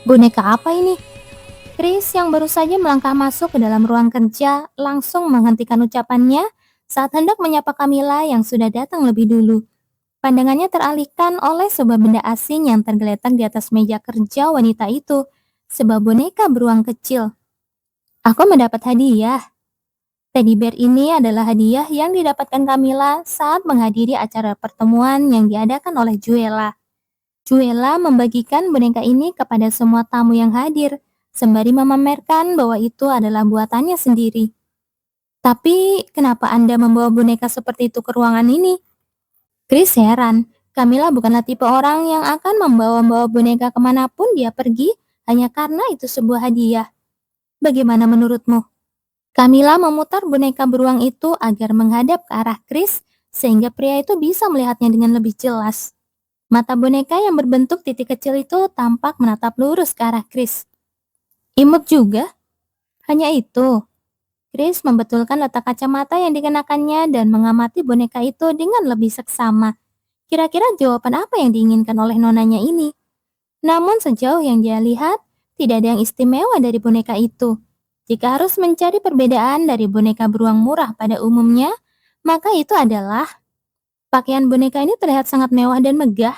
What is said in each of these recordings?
Boneka apa ini? Chris yang baru saja melangkah masuk ke dalam ruang kerja langsung menghentikan ucapannya saat hendak menyapa Camilla yang sudah datang lebih dulu. Pandangannya teralihkan oleh sebuah benda asing yang tergeletak di atas meja kerja wanita itu, sebuah boneka beruang kecil. Aku mendapat hadiah. Teddy bear ini adalah hadiah yang didapatkan Camilla saat menghadiri acara pertemuan yang diadakan oleh Juela. Juela membagikan boneka ini kepada semua tamu yang hadir, sembari memamerkan bahwa itu adalah buatannya sendiri. Tapi, kenapa Anda membawa boneka seperti itu ke ruangan ini? Chris heran. Camilla bukanlah tipe orang yang akan membawa-bawa boneka kemanapun dia pergi hanya karena itu sebuah hadiah. Bagaimana menurutmu? Camilla memutar boneka beruang itu agar menghadap ke arah Chris sehingga pria itu bisa melihatnya dengan lebih jelas. Mata boneka yang berbentuk titik kecil itu tampak menatap lurus ke arah Chris. Imut juga? Hanya itu. Chris membetulkan letak kacamata yang dikenakannya dan mengamati boneka itu dengan lebih seksama. Kira-kira jawaban apa yang diinginkan oleh nonanya ini? Namun sejauh yang dia lihat, tidak ada yang istimewa dari boneka itu. Jika harus mencari perbedaan dari boneka beruang murah pada umumnya, maka itu adalah pakaian boneka ini terlihat sangat mewah dan megah.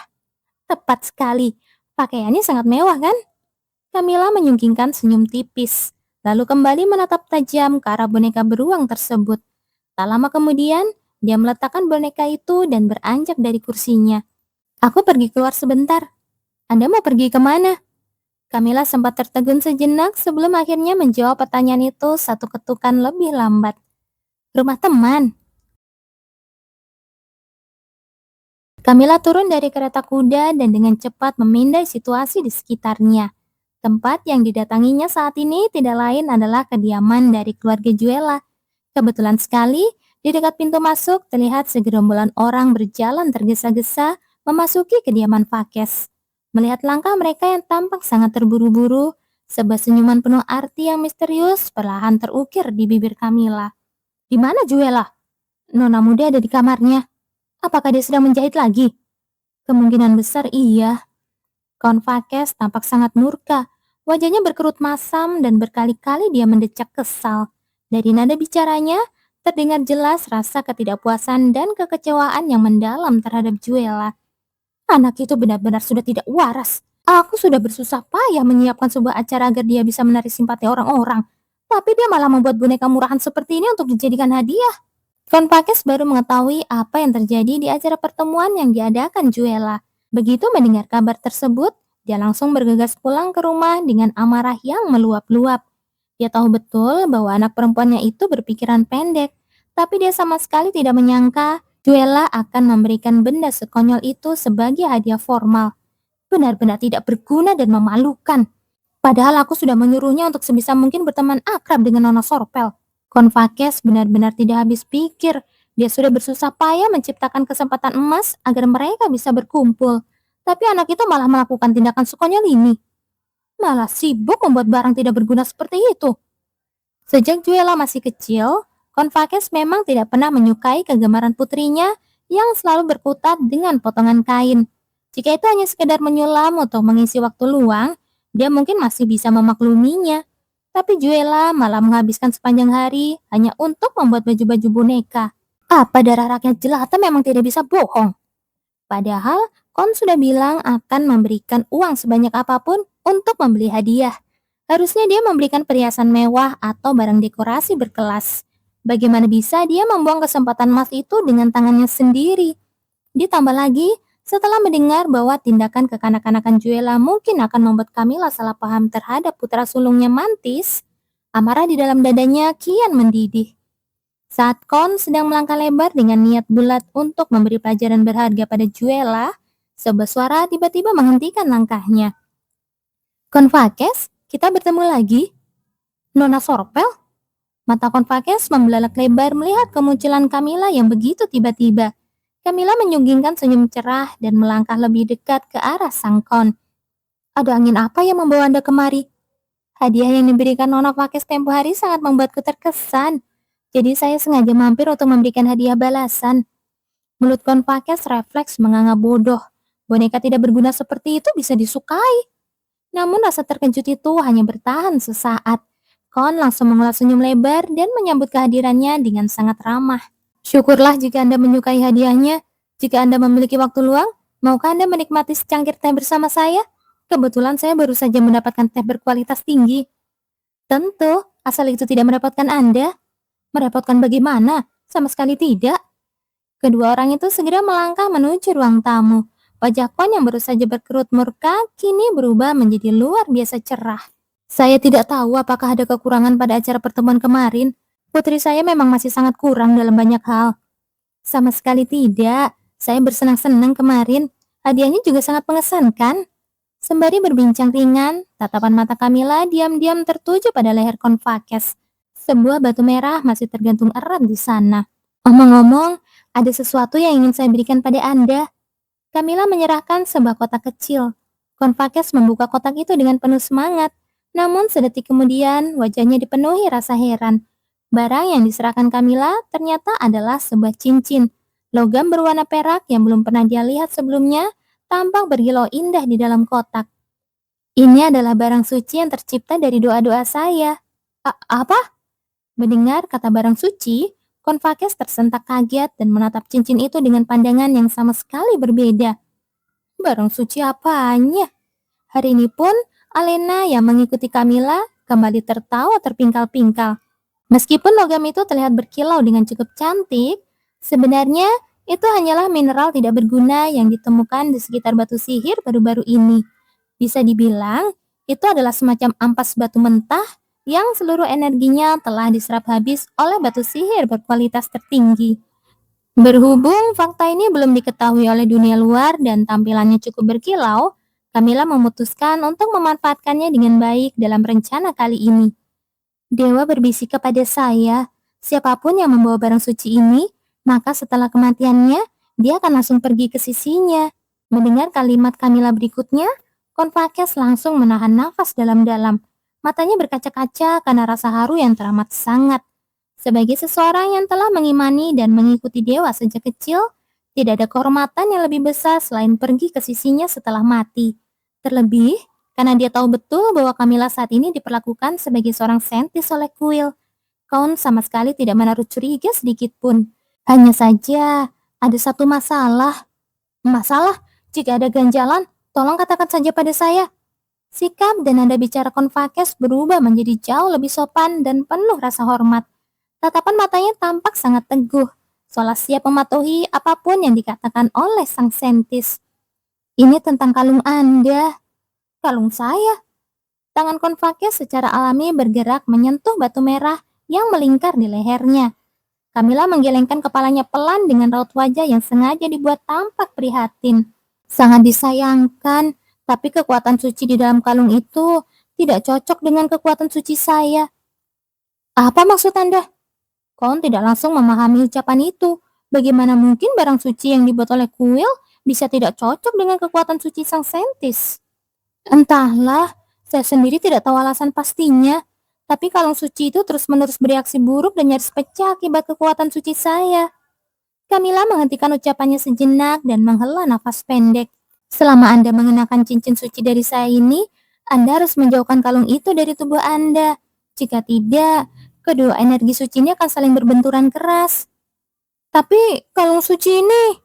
Tepat sekali, pakaiannya sangat mewah kan? Camilla menyunggingkan senyum tipis, lalu kembali menatap tajam ke arah boneka beruang tersebut. Tak lama kemudian, dia meletakkan boneka itu dan beranjak dari kursinya. Aku pergi keluar sebentar. Anda mau pergi kemana? Camilla sempat tertegun sejenak sebelum akhirnya menjawab pertanyaan itu satu ketukan lebih lambat. Rumah teman. Camilla turun dari kereta kuda dan dengan cepat memindai situasi di sekitarnya. Tempat yang didatanginya saat ini tidak lain adalah kediaman dari keluarga Juela. Kebetulan sekali, di dekat pintu masuk terlihat segerombolan orang berjalan tergesa-gesa memasuki kediaman Vakes. Melihat langkah mereka yang tampak sangat terburu-buru, sebuah senyuman penuh arti yang misterius perlahan terukir di bibir Camilla. Di mana Juela? Nona muda ada di kamarnya. Apakah dia sedang menjahit lagi? Kemungkinan besar iya. Kaun Vakes tampak sangat murka. Wajahnya berkerut masam dan berkali-kali dia mendecak kesal. Dari nada bicaranya, terdengar jelas rasa ketidakpuasan dan kekecewaan yang mendalam terhadap Juela. Anak itu benar-benar sudah tidak waras. Aku sudah bersusah payah menyiapkan sebuah acara agar dia bisa menarik simpati orang-orang. Tapi dia malah membuat boneka murahan seperti ini untuk dijadikan hadiah. Kaun Vakes baru mengetahui apa yang terjadi di acara pertemuan yang diadakan Juela. Begitu mendengar kabar tersebut, dia langsung bergegas pulang ke rumah dengan amarah yang meluap-luap. Dia tahu betul bahwa anak perempuannya itu berpikiran pendek, tapi dia sama sekali tidak menyangka Juela akan memberikan benda sekonyol itu sebagai hadiah formal. Benar-benar tidak berguna dan memalukan. Padahal aku sudah menyuruhnya untuk sebisa mungkin berteman akrab dengan Nona Sorpel. Konvakes benar-benar tidak habis pikir. Dia sudah bersusah payah menciptakan kesempatan emas agar mereka bisa berkumpul. Tapi anak itu malah melakukan tindakan sekonyol ini. Malah sibuk membuat barang tidak berguna seperti itu. Sejak Juela masih kecil, Konvakes memang tidak pernah menyukai kegemaran putrinya yang selalu berkutat dengan potongan kain. Jika itu hanya sekedar menyulam untuk mengisi waktu luang, dia mungkin masih bisa memakluminya. Tapi Juela malah menghabiskan sepanjang hari hanya untuk membuat baju-baju boneka. Apa darah rakyat jelata memang tidak bisa bohong? Padahal Kon sudah bilang akan memberikan uang sebanyak apapun untuk membeli hadiah. Harusnya dia memberikan perhiasan mewah atau barang dekorasi berkelas. Bagaimana bisa dia membuang kesempatan emas itu dengan tangannya sendiri? Ditambah lagi, setelah mendengar bahwa tindakan kekanak-kanakan Juela mungkin akan membuat Camilla salah paham terhadap putra sulungnya Mantis, amarah di dalam dadanya kian mendidih. Saat Kon sedang melangkah lebar dengan niat bulat untuk memberi pelajaran berharga pada Juela, sebuah suara tiba-tiba menghentikan langkahnya. Konvakes, kita bertemu lagi? Nona Sorpel? Mata Konvakes membelalak lebar melihat kemunculan Camilla yang begitu tiba-tiba. Camilla menyunggingkan senyum cerah dan melangkah lebih dekat ke arah sang Kon. Ada angin apa yang membawa Anda kemari? Hadiah yang diberikan Nona Vakes tempo hari sangat membuatku terkesan. Jadi saya sengaja mampir untuk memberikan hadiah balasan. Mulut Konvakes refleks menganga bodoh. Boneka tidak berguna seperti itu bisa disukai. Namun rasa terkejut itu hanya bertahan sesaat. Kon langsung mengulas senyum lebar dan menyambut kehadirannya dengan sangat ramah. Syukurlah jika Anda menyukai hadiahnya. Jika Anda memiliki waktu luang, maukah Anda menikmati secangkir teh bersama saya? Kebetulan saya baru saja mendapatkan teh berkualitas tinggi. Tentu, asal itu tidak merepotkan Anda. Merepotkan bagaimana? Sama sekali tidak. Kedua orang itu segera melangkah menuju ruang tamu. Wajah Kon yang baru saja berkerut murka kini berubah menjadi luar biasa cerah. Saya tidak tahu apakah ada kekurangan pada acara pertemuan kemarin. Putri saya memang masih sangat kurang dalam banyak hal. Sama sekali tidak. Saya bersenang-senang kemarin. Hadiahnya juga sangat mengesankan. Sembari berbincang ringan, tatapan mata Camilla diam-diam tertuju pada leher Konfakes. Sebuah batu merah masih tergantung erat di sana. Omong-omong, ada sesuatu yang ingin saya berikan pada Anda. Camilla menyerahkan sebuah kotak kecil. Konfakes membuka kotak itu dengan penuh semangat. Namun sedetik kemudian, wajahnya dipenuhi rasa heran. Barang yang diserahkan Camilla ternyata adalah sebuah cincin. Logam berwarna perak yang belum pernah dia lihat sebelumnya, tampak berkilau indah di dalam kotak. Ini adalah barang suci yang tercipta dari doa-doa saya. Apa? Mendengar kata barang suci, Konfakes tersentak kaget dan menatap cincin itu dengan pandangan yang sama sekali berbeda. Barang suci apanya? Hari ini pun, Alena yang mengikuti Camilla kembali tertawa terpingkal-pingkal. Meskipun logam itu terlihat berkilau dengan cukup cantik, sebenarnya itu hanyalah mineral tidak berguna yang ditemukan di sekitar batu sihir baru-baru ini. Bisa dibilang, itu adalah semacam ampas batu mentah yang seluruh energinya telah diserap habis oleh batu sihir berkualitas tertinggi. Berhubung fakta ini belum diketahui oleh dunia luar dan tampilannya cukup berkilau, Camilla memutuskan untuk memanfaatkannya dengan baik dalam rencana kali ini. Dewa berbisik kepada saya, siapapun yang membawa barang suci ini, maka setelah kematiannya, dia akan langsung pergi ke sisinya. Mendengar kalimat Camilla berikutnya, Konfakes langsung menahan nafas dalam-dalam. Matanya berkaca-kaca karena rasa haru yang teramat sangat. Sebagai seseorang yang telah mengimani dan mengikuti dewa sejak kecil, tidak ada kehormatan yang lebih besar selain pergi ke sisinya setelah mati. Terlebih, karena dia tahu betul bahwa Camilla saat ini diperlakukan sebagai seorang saintis oleh Quill. Count sama sekali tidak menaruh curiga sedikit pun. Hanya saja, ada satu masalah. Masalah? Jika ada ganjalan, tolong katakan saja pada saya. Sikap dan nada bicara Konfakes berubah menjadi jauh lebih sopan dan penuh rasa hormat. Tatapan matanya tampak sangat teguh, seolah siap mematuhi apapun yang dikatakan oleh sang saintis. Ini tentang kalung Anda. Kalung saya. Tangan Konfakes secara alami bergerak menyentuh batu merah yang melingkar di lehernya. Camilla menggelengkan kepalanya pelan dengan raut wajah yang sengaja dibuat tampak prihatin. Sangat disayangkan, tapi kekuatan suci di dalam kalung itu tidak cocok dengan kekuatan suci saya. Apa maksud Anda? Kon tidak langsung memahami ucapan itu. Bagaimana mungkin barang suci yang dibuat oleh Quill bisa tidak cocok dengan kekuatan suci sang saintis? Entahlah, saya sendiri tidak tahu alasan pastinya. Tapi kalung suci itu terus-menerus bereaksi buruk dan nyaris pecah akibat kekuatan suci saya. Camilla menghentikan ucapannya sejenak dan menghela nafas pendek. Selama Anda mengenakan cincin suci dari saya ini, Anda harus menjauhkan kalung itu dari tubuh Anda. Jika tidak, kedua energi suci ini akan saling berbenturan keras. Tapi kalung suci ini,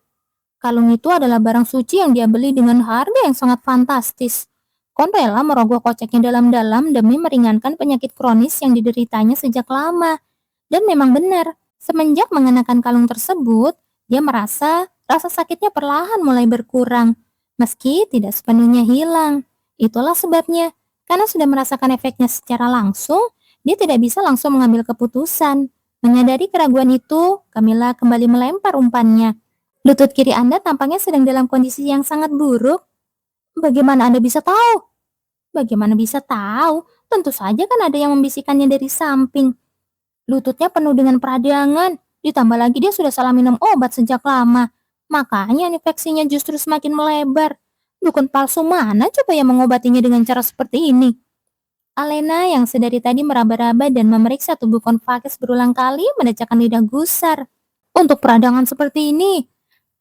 kalung itu adalah barang suci yang dia beli dengan harga yang sangat fantastis. Kon rela merogoh koceknya dalam-dalam demi meringankan penyakit kronis yang dideritanya sejak lama. Dan memang benar, semenjak mengenakan kalung tersebut, dia merasa rasa sakitnya perlahan mulai berkurang, meski tidak sepenuhnya hilang. Itulah sebabnya, karena sudah merasakan efeknya secara langsung, dia tidak bisa langsung mengambil keputusan. Menyadari keraguan itu, Camilla kembali melempar umpannya. Lutut kiri Anda tampaknya sedang dalam kondisi yang sangat buruk. Bagaimana Anda bisa tahu? Bagaimana bisa tahu? Tentu saja kan ada yang membisikkannya dari samping. Lututnya penuh dengan peradangan, ditambah lagi dia sudah salah minum obat sejak lama. Makanya infeksinya justru semakin melebar. Dukun palsu mana coba yang mengobatinya dengan cara seperti ini? Alena yang sedari tadi meraba-raba dan memeriksa tubuh Konfakes berulang kali mendecakkan lidah gusar. Untuk peradangan seperti ini,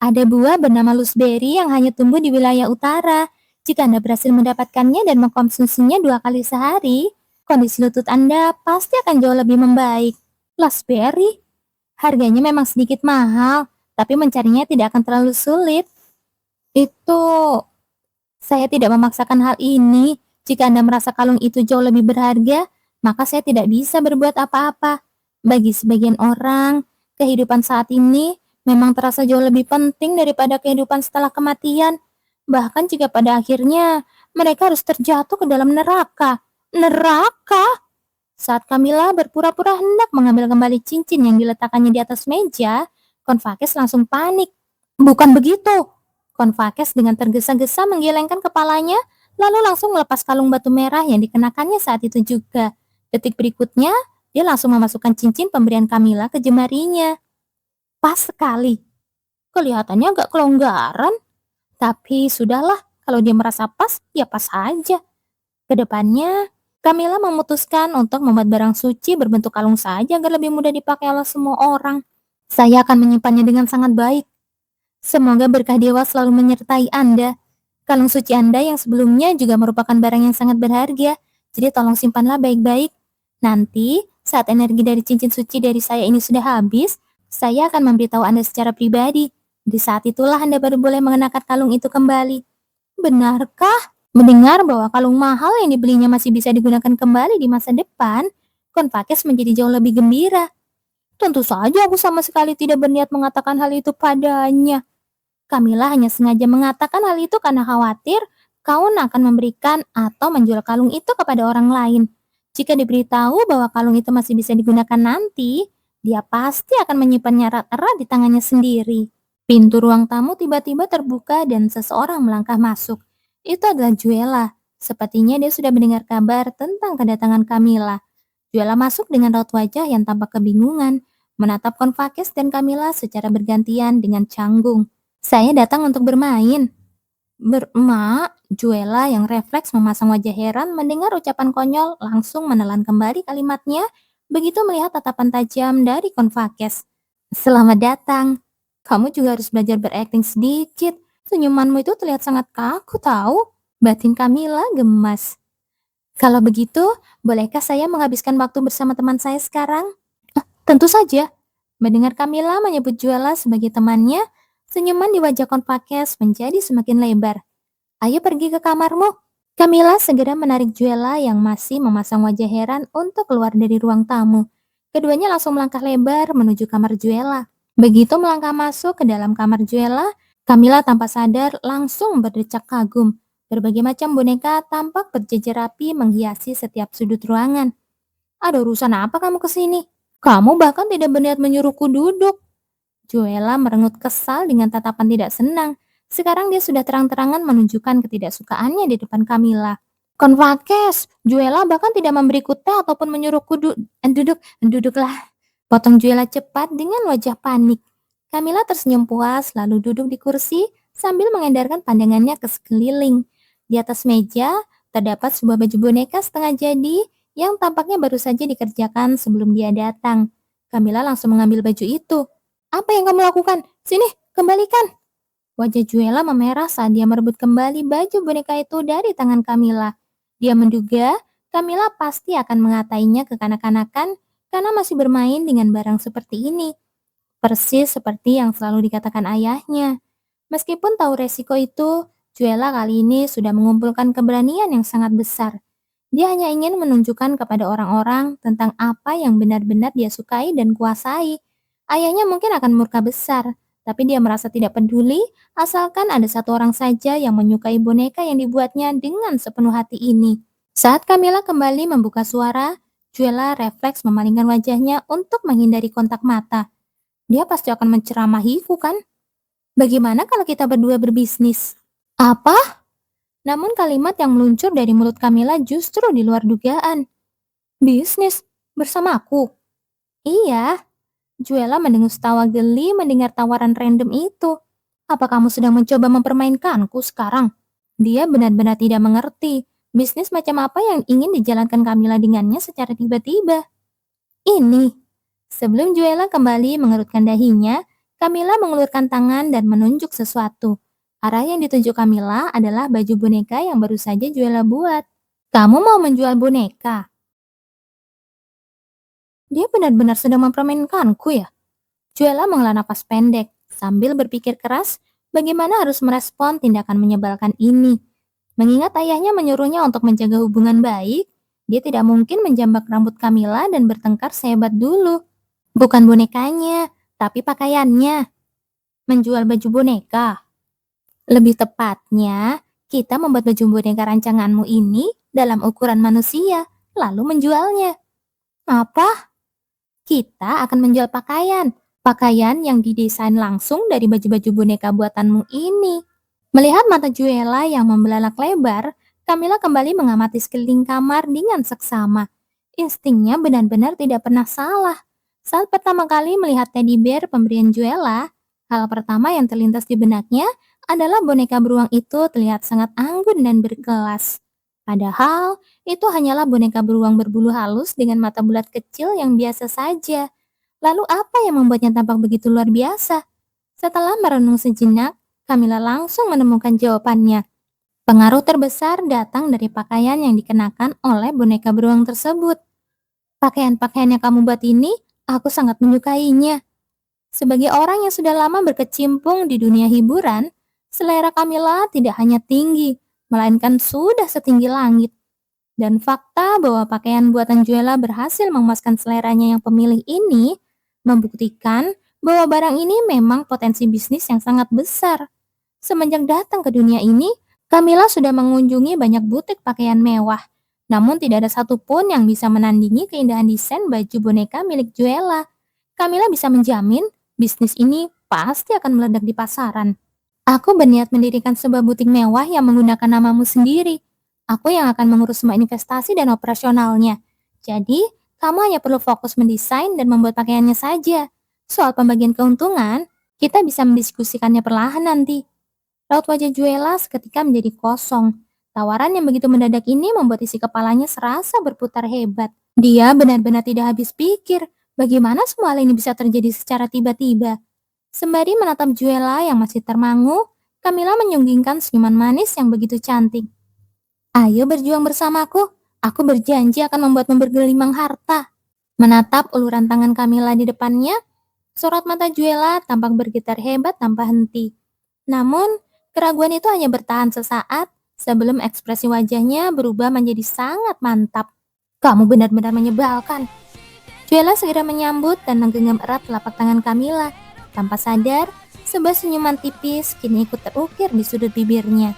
Ada buah bernama looseberry yang hanya tumbuh di wilayah utara. Jika Anda berhasil mendapatkannya dan mengkonsumsinya 2 kali sehari, kondisi lutut Anda pasti akan jauh lebih membaik. Raspberry, harganya memang sedikit mahal, tapi mencarinya tidak akan terlalu sulit. Itu, saya tidak memaksakan hal ini. Jika Anda merasa kalung itu jauh lebih berharga, maka saya tidak bisa berbuat apa-apa. Bagi sebagian orang, kehidupan saat ini memang terasa jauh lebih penting daripada kehidupan setelah kematian. Bahkan jika pada akhirnya mereka harus terjatuh ke dalam neraka. Neraka? Saat Camilla berpura-pura hendak mengambil kembali cincin yang diletakkannya di atas meja, Konfakes langsung panik. Bukan begitu. Konfakes dengan tergesa-gesa menggelengkan kepalanya, lalu langsung melepas kalung batu merah yang dikenakannya saat itu juga. Detik berikutnya, dia langsung memasukkan cincin pemberian Camilla ke jemarinya. Pas sekali. Kelihatannya agak kelonggaran. Tapi sudahlah, kalau dia merasa pas, ya pas aja. Kedepannya, Camilla memutuskan untuk membuat barang suci berbentuk kalung saja agar lebih mudah dipakai oleh semua orang. Saya akan menyimpannya dengan sangat baik. Semoga berkah dewa selalu menyertai Anda. Kalung suci Anda yang sebelumnya juga merupakan barang yang sangat berharga, jadi tolong simpanlah baik-baik. Nanti, saat energi dari cincin suci dari saya ini sudah habis, saya akan memberitahu Anda secara pribadi. Di saat itulah Anda baru boleh mengenakan kalung itu kembali. Benarkah? Mendengar bahwa kalung mahal yang dibelinya masih bisa digunakan kembali di masa depan, Konfakes menjadi jauh lebih gembira. Tentu saja aku sama sekali tidak berniat mengatakan hal itu padanya. Camilla hanya sengaja mengatakan hal itu karena khawatir Kaun akan memberikan atau menjual kalung itu kepada orang lain. Jika diberitahu bahwa kalung itu masih bisa digunakan nanti, dia pasti akan menyimpannya erat-erat di tangannya sendiri. Pintu ruang tamu tiba-tiba terbuka dan seseorang melangkah masuk. Itu adalah Juela. Sepertinya dia sudah mendengar kabar tentang kedatangan Camilla. Juela masuk dengan raut wajah yang tampak kebingungan, menatap Konfakes dan Camilla secara bergantian dengan canggung. Saya datang untuk bermain. Juela yang refleks memasang wajah heran mendengar ucapan konyol langsung menelan kembali kalimatnya begitu melihat tatapan tajam dari Konfakes. Selamat datang. Kamu juga harus belajar berakting sedikit. Senyumanmu itu terlihat sangat kaku tahu. Batin Camilla gemas. Kalau begitu, bolehkah saya menghabiskan waktu bersama teman saya sekarang? Tentu saja. Mendengar Camilla menyebut Juela sebagai temannya, senyuman di wajah Konfakes menjadi semakin lebar. Ayo pergi ke kamarmu. Camilla segera menarik Juela yang masih memasang wajah heran untuk keluar dari ruang tamu. Keduanya langsung melangkah lebar menuju kamar Juela. Begitu melangkah masuk ke dalam kamar Juela, Camilla tanpa sadar langsung berdecak kagum. Berbagai macam boneka tampak berjejer rapi menghiasi setiap sudut ruangan. Ada urusan apa kamu kesini? Kamu bahkan tidak berniat menyuruhku duduk. Juela merengut kesal dengan tatapan tidak senang. Sekarang dia sudah terang-terangan menunjukkan ketidaksukaannya di depan Camilla. Konfakes, Juela bahkan tidak memberiku teh ataupun menyuruhku duduklah. Potong Juela cepat dengan wajah panik. Camilla tersenyum puas lalu duduk di kursi sambil mengendarkan pandangannya ke sekeliling. Di atas meja terdapat sebuah baju boneka setengah jadi yang tampaknya baru saja dikerjakan sebelum dia datang. Camilla langsung mengambil baju itu. Apa yang kamu lakukan? Sini, kembalikan. Wajah Juela memerah saat dia merebut kembali baju boneka itu dari tangan Camilla. Dia menduga Camilla pasti akan mengatainya kekanak-kanakan karena masih bermain dengan barang seperti ini. Persis seperti yang selalu dikatakan ayahnya. Meskipun tahu resiko itu, Juela kali ini sudah mengumpulkan keberanian yang sangat besar. Dia hanya ingin menunjukkan kepada orang-orang tentang apa yang benar-benar dia sukai dan kuasai. Ayahnya mungkin akan murka besar, tapi dia merasa tidak peduli asalkan ada satu orang saja yang menyukai boneka yang dibuatnya dengan sepenuh hati ini. Saat Camilla kembali membuka suara, Juela refleks memalingkan wajahnya untuk menghindari kontak mata. Dia pasti akan menceramahiku kan? Bagaimana kalau kita berdua berbisnis? Apa? Namun kalimat yang meluncur dari mulut Camilla justru di luar dugaan. Bisnis? Bersamaku? Iya. Juela mendengus tawa geli mendengar tawaran random itu. Apa kamu sedang mencoba mempermainkanku sekarang? Dia benar-benar tidak mengerti. Bisnis macam apa yang ingin dijalankan Camilla dengannya secara tiba-tiba? Ini. Sebelum Juela kembali mengerutkan dahinya, Camilla mengulurkan tangan dan menunjuk sesuatu. Arah yang ditunjuk Camilla adalah baju boneka yang baru saja Juela buat. Kamu mau menjual boneka? Dia benar-benar sedang mempermainkanku ya? Juela menghela napas pendek sambil berpikir keras bagaimana harus merespon tindakan menyebalkan ini. Mengingat ayahnya menyuruhnya untuk menjaga hubungan baik, dia tidak mungkin menjambak rambut Camilla dan bertengkar sehebat dulu. Bukan bonekanya, tapi pakaiannya. Menjual baju boneka. Lebih tepatnya, kita membuat baju boneka rancanganmu ini dalam ukuran manusia, lalu menjualnya. Apa? Kita akan menjual pakaian. Pakaian yang didesain langsung dari baju-baju boneka buatanmu ini. Melihat mata Juela yang membelalak lebar, Camilla kembali mengamati sekeliling kamar dengan seksama. Instingnya benar-benar tidak pernah salah. Saat pertama kali melihat teddy bear pemberian Juela, hal pertama yang terlintas di benaknya adalah boneka beruang itu terlihat sangat anggun dan berkelas. Padahal, itu hanyalah boneka beruang berbulu halus dengan mata bulat kecil yang biasa saja. Lalu apa yang membuatnya tampak begitu luar biasa? Setelah merenung sejenak, Camilla langsung menemukan jawabannya. Pengaruh terbesar datang dari pakaian yang dikenakan oleh boneka beruang tersebut. Pakaian-pakaian yang kamu buat ini, aku sangat menyukainya. Sebagai orang yang sudah lama berkecimpung di dunia hiburan, selera Camilla tidak hanya tinggi, melainkan sudah setinggi langit. Dan fakta bahwa pakaian buatan Juela berhasil memuaskan seleranya yang pemilih ini, membuktikan bahwa barang ini memang potensi bisnis yang sangat besar. Semenjak datang ke dunia ini, Camilla sudah mengunjungi banyak butik pakaian mewah. Namun tidak ada satupun yang bisa menandingi keindahan desain baju boneka milik Juela. Camilla bisa menjamin bisnis ini pasti akan meledak di pasaran. Aku berniat mendirikan sebuah butik mewah yang menggunakan namamu sendiri. Aku yang akan mengurus semua investasi dan operasionalnya. Jadi, kamu hanya perlu fokus mendesain dan membuat pakaiannya saja. Soal pembagian keuntungan, kita bisa mendiskusikannya perlahan nanti. Raut wajah Juela seketika menjadi kosong. Tawaran yang begitu mendadak ini membuat isi kepalanya serasa berputar hebat. Dia benar-benar tidak habis pikir bagaimana semua hal ini bisa terjadi secara tiba-tiba. Sembari menatap Juela yang masih termangu, Camilla menyunggingkan senyuman manis yang begitu cantik. Ayo berjuang bersamaku, aku berjanji akan membuatmu bergelimang harta. Menatap uluran tangan Camilla di depannya, sorot mata Juela tampak bergetar hebat tanpa henti. Namun, keraguan itu hanya bertahan sesaat sebelum ekspresi wajahnya berubah menjadi sangat mantap. Kamu benar-benar menyebalkan. Juela segera menyambut dan menggenggam erat telapak tangan Camilla. Tanpa sadar, sebuah senyuman tipis kini ikut terukir di sudut bibirnya.